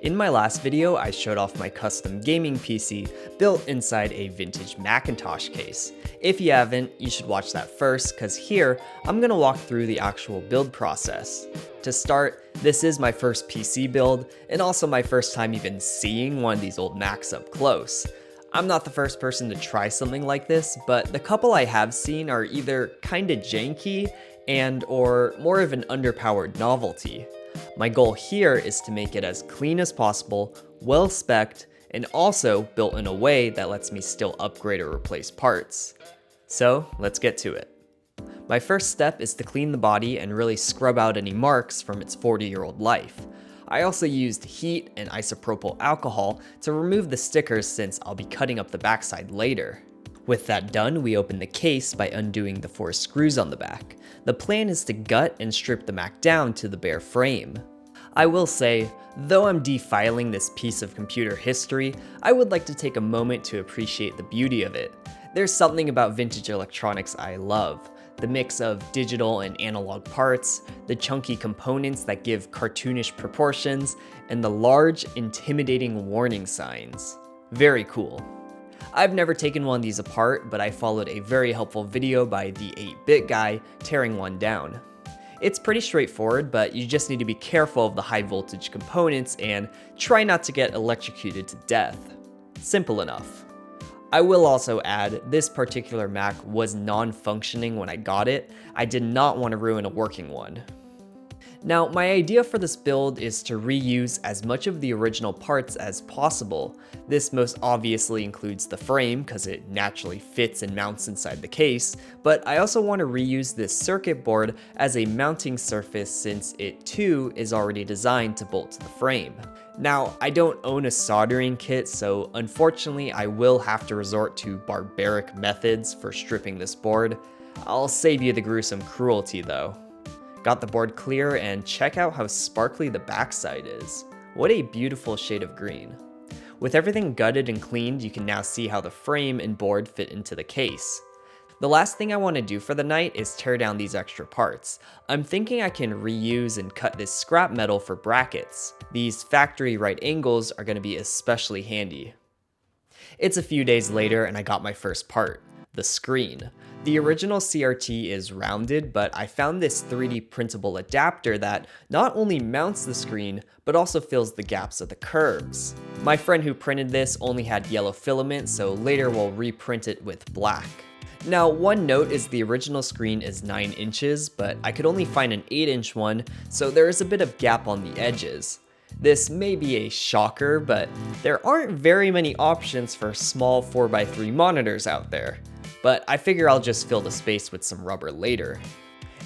In my last video, I showed off my custom gaming PC built inside a vintage Macintosh case. If you haven't, you should watch that first, because here, I'm going to walk through the actual build process. To start, this is my first PC build, and also my first time even seeing one of these old Macs up close. I'm not the first person to try something like this, but the couple I have seen are either kinda janky or more of an underpowered novelty. My goal here is to make it as clean as possible, well spec'd, and also built in a way that lets me still upgrade or replace parts. So let's get to it. My first step is to clean the body and really scrub out any marks from its 40-year-old life. I also used heat and isopropyl alcohol to remove the stickers since I'll be cutting up the backside later. With that done, we open the case by undoing the 4 screws on the back. The plan is to gut and strip the Mac down to the bare frame. I will say, though I'm defiling this piece of computer history, I would like to take a moment to appreciate the beauty of it. There's something about vintage electronics I love. The mix of digital and analog parts, the chunky components that give cartoonish proportions, and the large, intimidating warning signs. Very cool. I've never taken one of these apart, but I followed a very helpful video by the 8-bit guy tearing one down. It's pretty straightforward, but you just need to be careful of the high voltage components and try not to get electrocuted to death. Simple enough. I will also add, this particular Mac was non-functioning when I got it. I did not want to ruin a working one. Now, my idea for this build is to reuse as much of the original parts as possible. This most obviously includes the frame, because it naturally fits and mounts inside the case, but I also want to reuse this circuit board as a mounting surface since it too is already designed to bolt to the frame. Now, I don't own a soldering kit, so unfortunately I will have to resort to barbaric methods for stripping this board. I'll save you the gruesome cruelty though. Got the board clear, and check out how sparkly the backside is. What a beautiful shade of green. With everything gutted and cleaned, you can now see how the frame and board fit into the case. The last thing I want to do for the night is tear down these extra parts. I'm thinking I can reuse and cut this scrap metal for brackets. These factory right angles are going to be especially handy. It's a few days later and I got my first part, the screen. The original CRT is rounded, but I found this 3D printable adapter that not only mounts the screen, but also fills the gaps of the curves. My friend who printed this only had yellow filament, so later we'll reprint it with black. Now, one note is the original screen is 9 inches, but I could only find an 8-inch one, so there is a bit of gap on the edges. This may be a shocker, but there aren't very many options for small 4x3 monitors out there. But I figure I'll just fill the space with some rubber later.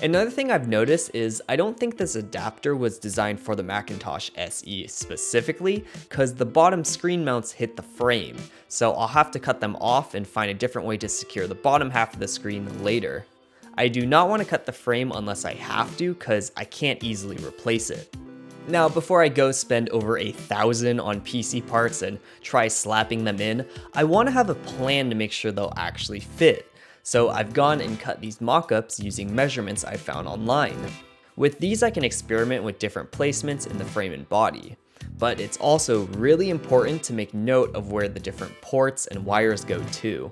Another thing I've noticed is I don't think this adapter was designed for the Macintosh SE specifically, because the bottom screen mounts hit the frame, so I'll have to cut them off and find a different way to secure the bottom half of the screen later. I do not want to cut the frame unless I have to, because I can't easily replace it. Now, before I go spend over 1,000 on PC parts and try slapping them in, I want to have a plan to make sure they'll actually fit. So I've gone and cut these mock-ups using measurements I found online. With these I can experiment with different placements in the frame and body. But it's also really important to make note of where the different ports and wires go to.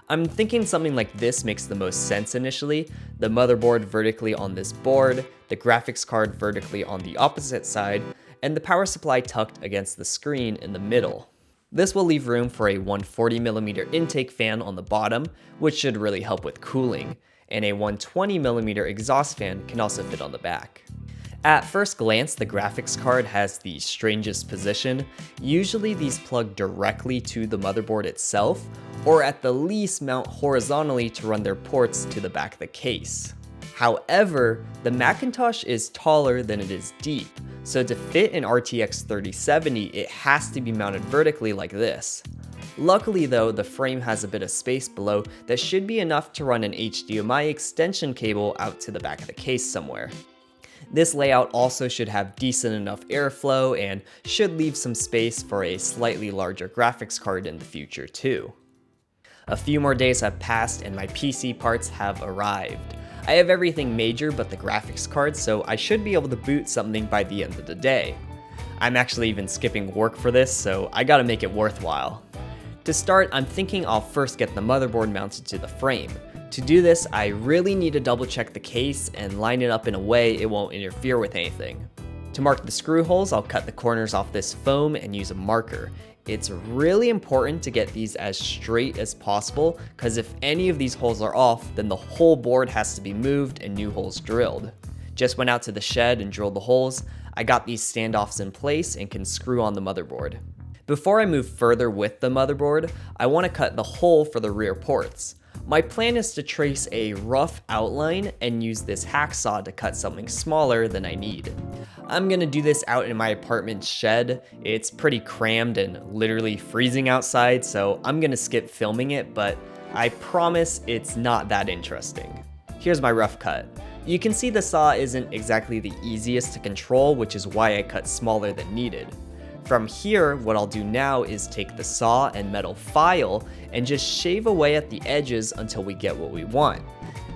I'm thinking something like this makes the most sense initially, the motherboard vertically on this board, the graphics card vertically on the opposite side, and the power supply tucked against the screen in the middle. This will leave room for a 140mm intake fan on the bottom, which should really help with cooling, and a 120mm exhaust fan can also fit on the back. At first glance, the graphics card has the strangest position. Usually these plug directly to the motherboard itself, or at the least mount horizontally to run their ports to the back of the case. However, the Macintosh is taller than it is deep, so to fit an RTX 3070, it has to be mounted vertically like this. Luckily though, the frame has a bit of space below that should be enough to run an HDMI extension cable out to the back of the case somewhere. This layout also should have decent enough airflow and should leave some space for a slightly larger graphics card in the future too. A few more days have passed and my PC parts have arrived. I have everything major but the graphics card, so I should be able to boot something by the end of the day. I'm actually even skipping work for this, so I gotta make it worthwhile. To start, I'm thinking I'll first get the motherboard mounted to the frame. To do this, I really need to double check the case and line it up in a way it won't interfere with anything. To mark the screw holes, I'll cut the corners off this foam and use a marker. It's really important to get these as straight as possible, because if any of these holes are off, then the whole board has to be moved and new holes drilled. Just went out to the shed and drilled the holes. I got these standoffs in place and can screw on the motherboard. Before I move further with the motherboard, I want to cut the hole for the rear ports. My plan is to trace a rough outline and use this hacksaw to cut something smaller than I need. I'm gonna do this out in my apartment shed. It's pretty crammed and literally freezing outside, so I'm gonna skip filming it, but I promise it's not that interesting. Here's my rough cut. You can see the saw isn't exactly the easiest to control, which is why I cut smaller than needed. From here, what I'll do now is take the saw and metal file and just shave away at the edges until we get what we want.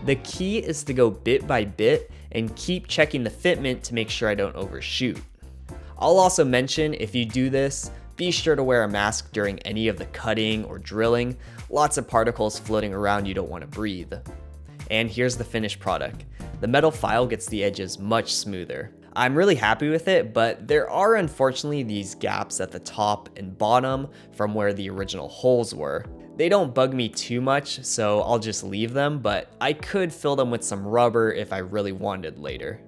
The key is to go bit by bit and keep checking the fitment to make sure I don't overshoot. I'll also mention, if you do this, be sure to wear a mask during any of the cutting or drilling. Lots of particles floating around you don't want to breathe. And here's the finished product. The metal file gets the edges much smoother. I'm really happy with it, but there are unfortunately these gaps at the top and bottom from where the original holes were. They don't bug me too much, so I'll just leave them, but I could fill them with some rubber if I really wanted later.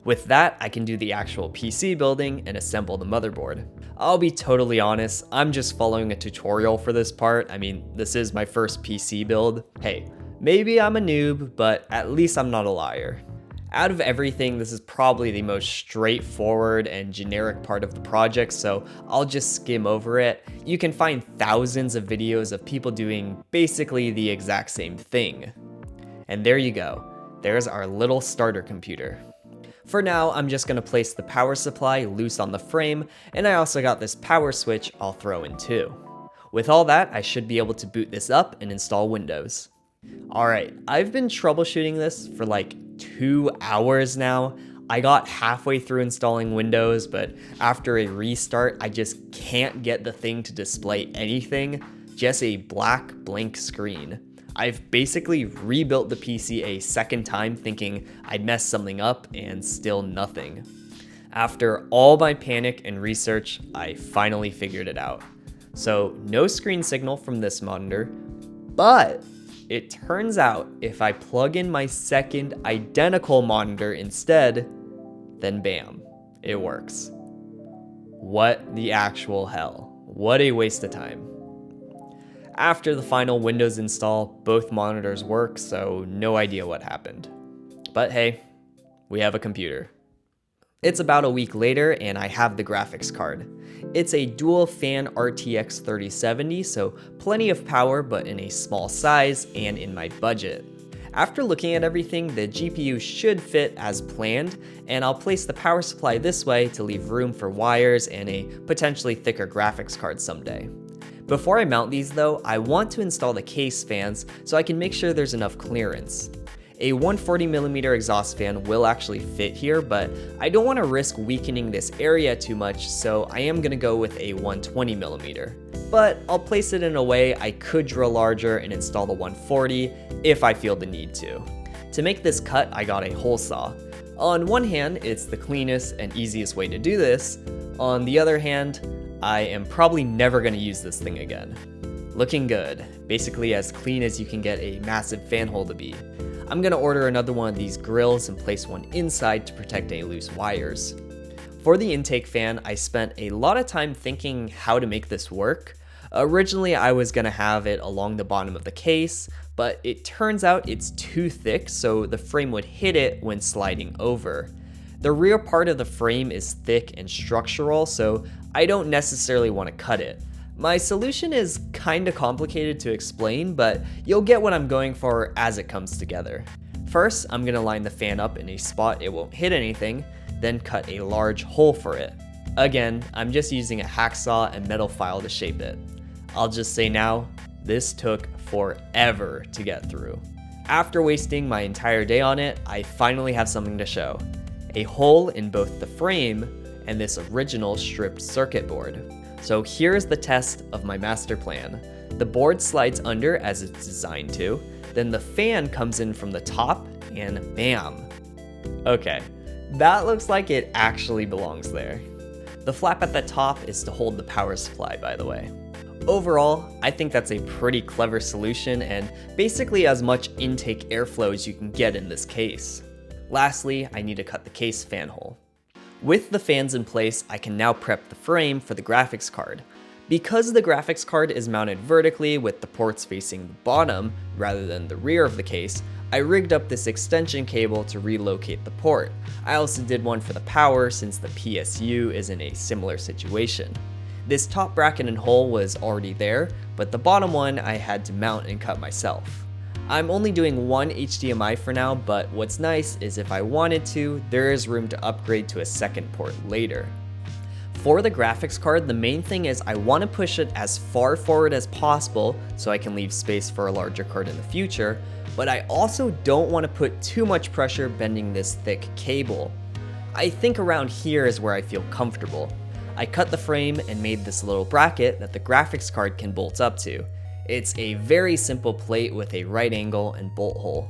With that, I can do the actual PC building and assemble the motherboard. I'll be totally honest, I'm just following a tutorial for this part. I mean, this is my first PC build. Hey, maybe I'm a noob, but at least I'm not a liar. Out of everything, this is probably the most straightforward and generic part of the project, so I'll just skim over it. You can find thousands of videos of people doing basically the exact same thing. And there you go. There's our little starter computer. For now, I'm just gonna place the power supply loose on the frame, and I also got this power switch I'll throw in too. With all that, I should be able to boot this up and install Windows. Alright, I've been troubleshooting this for like 2 hours now. I got halfway through installing Windows, but after a restart, I just can't get the thing to display anything, just a black blank screen. I've basically rebuilt the PC a second time thinking I'd messed something up and still nothing. After all my panic and research, I finally figured it out. So no screen signal from this monitor, but it turns out if I plug in my second identical monitor instead, then bam, it works. What the actual hell? What a waste of time. After the final Windows install, both monitors work, so no idea what happened. But hey, we have a computer. It's about a week later and I have the graphics card. It's a dual fan RTX 3070, so plenty of power but in a small size and in my budget. After looking at everything, the GPU should fit as planned, and I'll place the power supply this way to leave room for wires and a potentially thicker graphics card someday. Before I mount these though, I want to install the case fans so I can make sure there's enough clearance. A 140mm exhaust fan will actually fit here, but I don't want to risk weakening this area too much, so I am going to go with a 120mm. But I'll place it in a way I could drill larger and install the 140 if I feel the need to. To make this cut, I got a hole saw. On one hand, it's the cleanest and easiest way to do this. On the other hand, I am probably never going to use this thing again. Looking good, basically as clean as you can get a massive fan hole to be. I'm gonna order another one of these grills and place one inside to protect any loose wires. For the intake fan, I spent a lot of time thinking how to make this work. Originally, I was gonna have it along the bottom of the case, but it turns out it's too thick, so the frame would hit it when sliding over. The rear part of the frame is thick and structural, so I don't necessarily want to cut it. My solution is kinda complicated to explain, but you'll get what I'm going for as it comes together. First, I'm gonna line the fan up in a spot it won't hit anything, then cut a large hole for it. Again, I'm just using a hacksaw and metal file to shape it. I'll just say now, this took forever to get through. After wasting my entire day on it, I finally have something to show. A hole in both the frame and this original stripped circuit board. So here's the test of my master plan. The board slides under as it's designed to, then the fan comes in from the top, and bam. Okay, that looks like it actually belongs there. The flap at the top is to hold the power supply, by the way. Overall, I think that's a pretty clever solution and basically as much intake airflow as you can get in this case. Lastly, I need to cut the case fan hole. With the fans in place, I can now prep the frame for the graphics card. Because the graphics card is mounted vertically with the ports facing the bottom rather than the rear of the case, I rigged up this extension cable to relocate the port. I also did one for the power since the PSU is in a similar situation. This top bracket and hole was already there, but the bottom one I had to mount and cut myself. I'm only doing one HDMI for now, but what's nice is if I wanted to, there is room to upgrade to a second port later. For the graphics card, the main thing is I want to push it as far forward as possible so I can leave space for a larger card in the future, but I also don't want to put too much pressure bending this thick cable. I think around here is where I feel comfortable. I cut the frame and made this little bracket that the graphics card can bolt up to. It's a very simple plate with a right angle and bolt hole.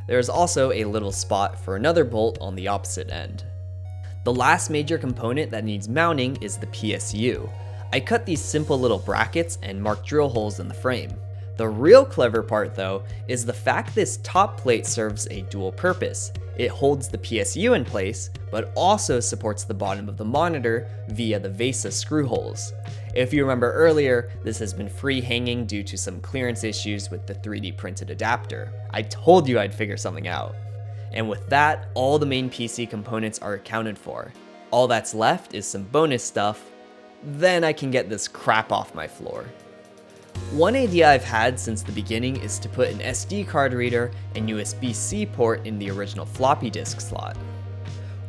There is also a little spot for another bolt on the opposite end. The last major component that needs mounting is the PSU. I cut these simple little brackets and marked drill holes in the frame. The real clever part though is the fact this top plate serves a dual purpose. It holds the PSU in place, but also supports the bottom of the monitor via the VESA screw holes. If you remember earlier, this has been free hanging due to some clearance issues with the 3D printed adapter. I told you I'd figure something out. And with that, all the main PC components are accounted for. All that's left is some bonus stuff, then I can get this crap off my floor. One idea I've had since the beginning is to put an SD card reader and USB-C port in the original floppy disk slot.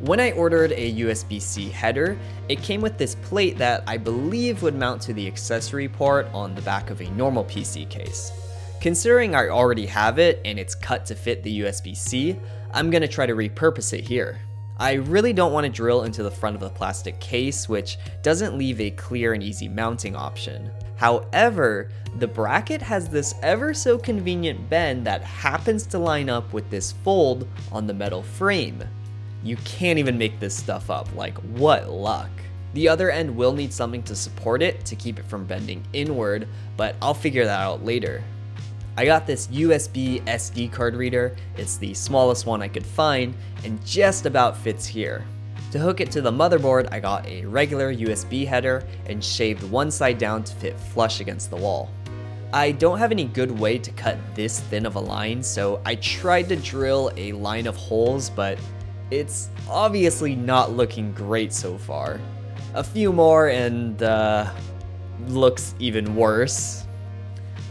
When I ordered a USB-C header, it came with this plate that I believe would mount to the accessory port on the back of a normal PC case. Considering I already have it and it's cut to fit the USB-C, I'm gonna try to repurpose it here. I really don't want to drill into the front of the plastic case, which doesn't leave a clear and easy mounting option. However, the bracket has this ever so convenient bend that happens to line up with this fold on the metal frame. You can't even make this stuff up, like what luck. The other end will need something to support it to keep it from bending inward, but I'll figure that out later. I got this USB SD card reader. It's the smallest one I could find and just about fits here. To hook it to the motherboard, I got a regular USB header and shaved one side down to fit flush against the wall. I don't have any good way to cut this thin of a line, so I tried to drill a line of holes, but it's obviously not looking great so far. A few more and looks even worse.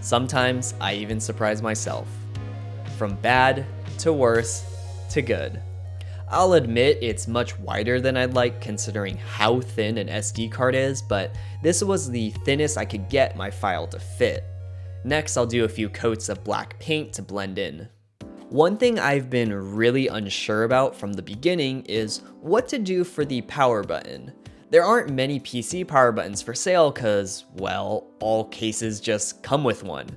Sometimes I even surprise myself. From bad to worse to good. I'll admit it's much wider than I'd like considering how thin an SD card is, but this was the thinnest I could get my file to fit. Next, I'll do a few coats of black paint to blend in. One thing I've been really unsure about from the beginning is what to do for the power button. There aren't many PC power buttons for sale cause, well, all cases just come with one.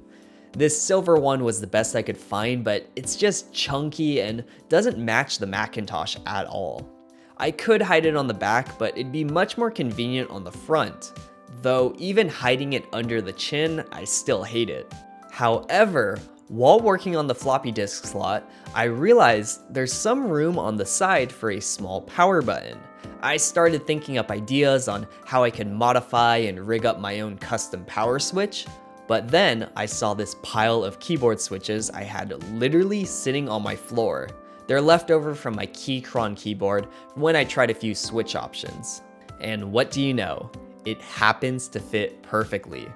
This silver one was the best I could find, but it's just chunky and doesn't match the Macintosh at all. I could hide it on the back, but it'd be much more convenient on the front. Though even hiding it under the chin, I still hate it. However, while working on the floppy disk slot, I realized there's some room on the side for a small power button. I started thinking up ideas on how I could modify and rig up my own custom power switch, but then I saw this pile of keyboard switches I had literally sitting on my floor. They're left over from my Keychron keyboard when I tried a few switch options. And what do you know? It happens to fit perfectly.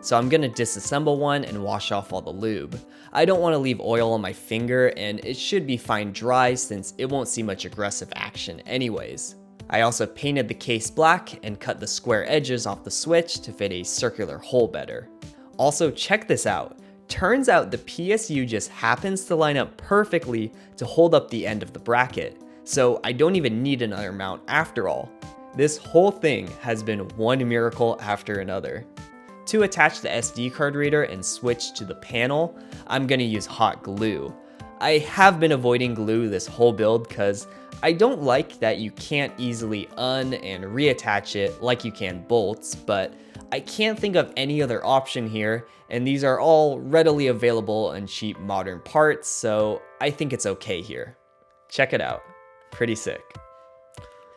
So I'm gonna disassemble one and wash off all the lube. I don't want to leave oil on my finger, and it should be fine dry since it won't see much aggressive action anyways. I also painted the case black and cut the square edges off the switch to fit a circular hole better. Also, check this out. Turns out the PSU just happens to line up perfectly to hold up the end of the bracket, so I don't even need another mount after all. This whole thing has been one miracle after another. To attach the SD card reader and switch to the panel, I'm gonna use hot glue. I have been avoiding glue this whole build because I don't like that you can't easily and reattach it like you can bolts, but I can't think of any other option here, and these are all readily available on cheap modern parts, so I think it's okay here. Check it out. Pretty sick.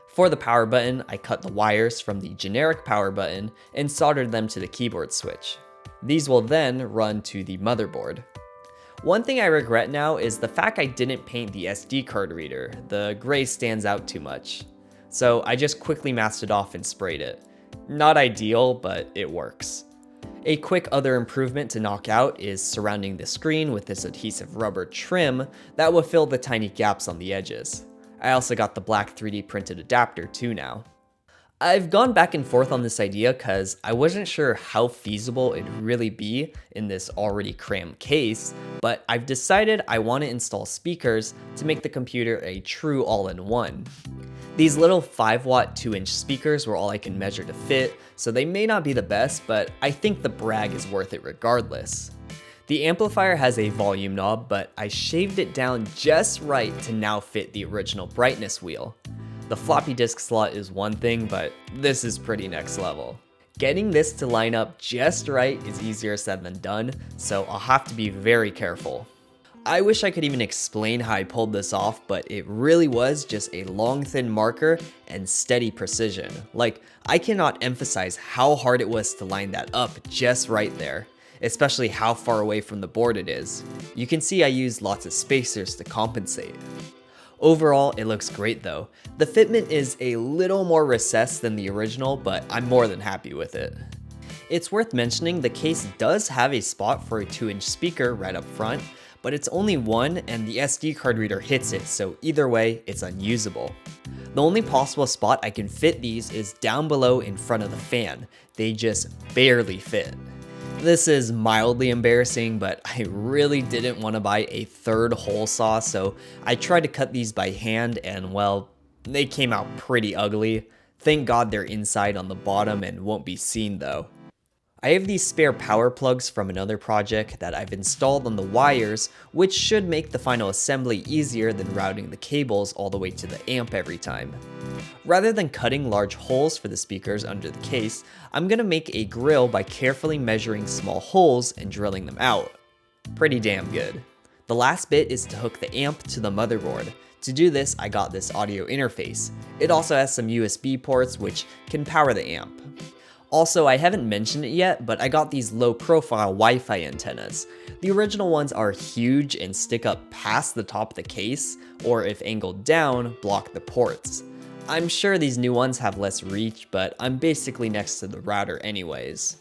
For the power button, I cut the wires from the generic power button and soldered them to the keyboard switch. These will then run to the motherboard. One thing I regret now is the fact I didn't paint the SD card reader. The gray stands out too much. So I just quickly masked it off and sprayed it. Not ideal, but it works. A quick other improvement to knock out is surrounding the screen with this adhesive rubber trim that will fill the tiny gaps on the edges. I also got the black 3D printed adapter too now. I've gone back and forth on this idea because I wasn't sure how feasible it'd really be in this already crammed case, but I've decided I want to install speakers to make the computer a true all-in-one. These little 5-watt 2-inch speakers were all I can measure to fit, so they may not be the best, but I think the brag is worth it regardless. The amplifier has a volume knob, but I shaved it down just right to now fit the original brightness wheel. The floppy disk slot is one thing, but this is pretty next level. Getting this to line up just right is easier said than done, so I'll have to be very careful. I wish I could even explain how I pulled this off, but it really was just a long thin marker and steady precision. Like, I cannot emphasize how hard it was to line that up just right there, especially how far away from the board it is. You can see I used lots of spacers to compensate. Overall, it looks great though. The fitment is a little more recessed than the original, but I'm more than happy with it. It's worth mentioning the case does have a spot for a 2-inch speaker right up front, but it's only one and the SD card reader hits it, so either way, it's unusable. The only possible spot I can fit these is down below in front of the fan. They just barely fit. This is mildly embarrassing, but I really didn't want to buy a third hole saw, so I tried to cut these by hand and well, they came out pretty ugly. Thank God they're inside on the bottom and won't be seen though. I have these spare power plugs from another project that I've installed on the wires, which should make the final assembly easier than routing the cables all the way to the amp every time. Rather than cutting large holes for the speakers under the case, I'm gonna make a grill by carefully measuring small holes and drilling them out. Pretty damn good. The last bit is to hook the amp to the motherboard. To do this, I got this audio interface. It also has some USB ports which can power the amp. Also, I haven't mentioned it yet, but I got these low-profile Wi-Fi antennas. The original ones are huge and stick up past the top of the case, or if angled down, block the ports. I'm sure these new ones have less reach, but I'm basically next to the router anyways.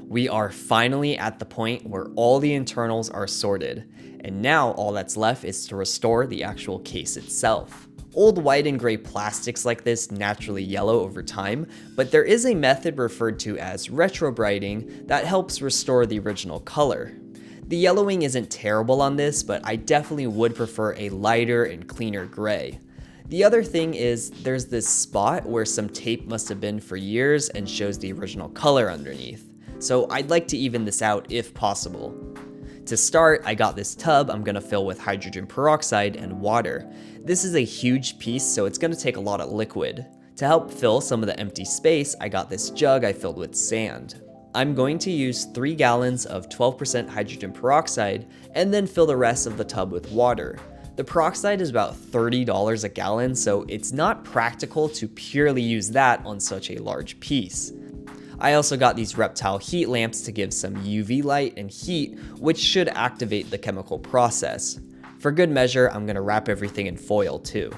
We are finally at the point where all the internals are sorted, and now all that's left is to restore the actual case itself. Old white and gray plastics like this naturally yellow over time, but there is a method referred to as retrobrighting that helps restore the original color. The yellowing isn't terrible on this, but I definitely would prefer a lighter and cleaner gray. The other thing is there's this spot where some tape must have been for years and shows the original color underneath. So I'd like to even this out if possible. To start, I got this tub I'm gonna fill with hydrogen peroxide and water. This is a huge piece, so it's gonna take a lot of liquid. To help fill some of the empty space, I got this jug I filled with sand. I'm going to use 3 gallons of 12% hydrogen peroxide and then fill the rest of the tub with water. The peroxide is about $30 a gallon, so it's not practical to purely use that on such a large piece. I also got these reptile heat lamps to give some UV light and heat, which should activate the chemical process. For good measure, I'm gonna wrap everything in foil too.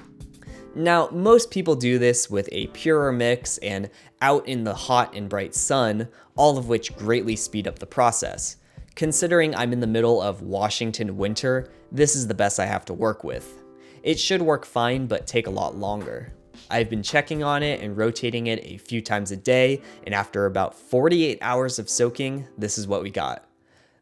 Now, most people do this with a purer mix and out in the hot and bright sun, all of which greatly speed up the process. Considering I'm in the middle of Washington winter, this is the best I have to work with. It should work fine, but take a lot longer. I've been checking on it and rotating it a few times a day, and after about 48 hours of soaking, this is what we got.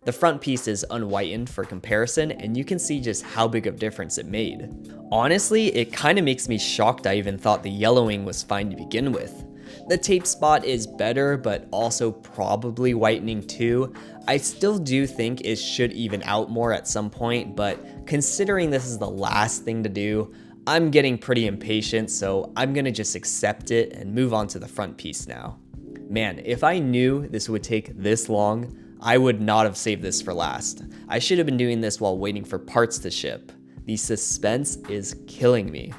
The front piece is unwhitened for comparison, and you can see just how big of a difference it made. Honestly, it kind of makes me shocked I even thought the yellowing was fine to begin with. The tape spot is better, but also probably whitening too. I still do think it should even out more at some point, but considering this is the last thing to do, I'm getting pretty impatient, so I'm gonna just accept it and move on to the front piece now. Man, if I knew this would take this long, I would not have saved this for last. I should have been doing this while waiting for parts to ship. The suspense is killing me.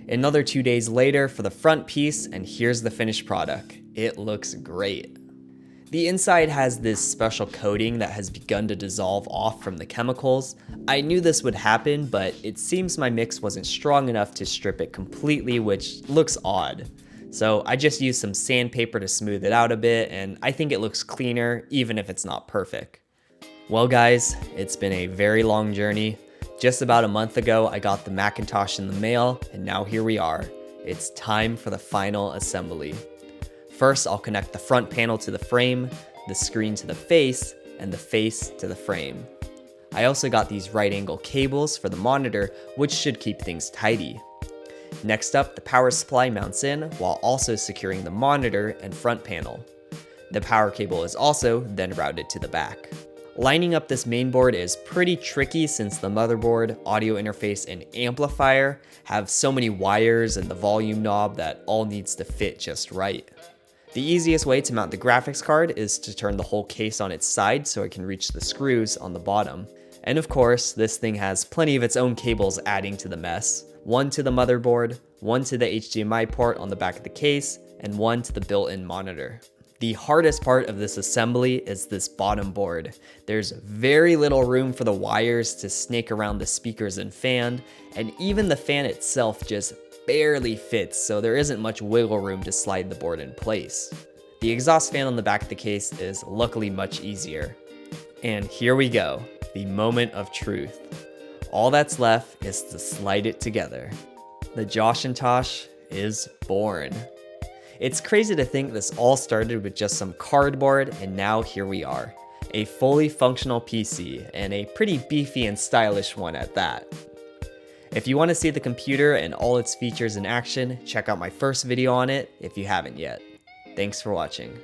Another 2 days later for the front piece, and here's the finished product. It looks great. The inside has this special coating that has begun to dissolve off from the chemicals. I knew this would happen, but it seems my mix wasn't strong enough to strip it completely, which looks odd. So I just used some sandpaper to smooth it out a bit, and I think it looks cleaner, even if it's not perfect. Well guys, it's been a very long journey. Just about a month ago, I got the Macintosh in the mail, and now here we are. It's time for the final assembly. First, I'll connect the front panel to the frame, the screen to the face, and the face to the frame. I also got these right angle cables for the monitor, which should keep things tidy. Next up, the power supply mounts in while also securing the monitor and front panel. The power cable is also then routed to the back. Lining up this main board is pretty tricky since the motherboard, audio interface, and amplifier have so many wires and the volume knob that all needs to fit just right. The easiest way to mount the graphics card is to turn the whole case on its side so it can reach the screws on the bottom. And of course, this thing has plenty of its own cables adding to the mess. One to the motherboard, one to the HDMI port on the back of the case, and one to the built-in monitor. The hardest part of this assembly is this bottom board. There's very little room for the wires to snake around the speakers and fan, and even the fan itself just barely fits, so there isn't much wiggle room to slide the board in place. The exhaust fan on the back of the case is luckily much easier. And here we go, the moment of truth. All that's left is to slide it together. The Joshintosh is born. It's crazy to think this all started with just some cardboard, and now here we are. A fully functional PC, and a pretty beefy and stylish one at that. If you want to see the computer and all its features in action, check out my first video on it if you haven't yet. Thanks for watching.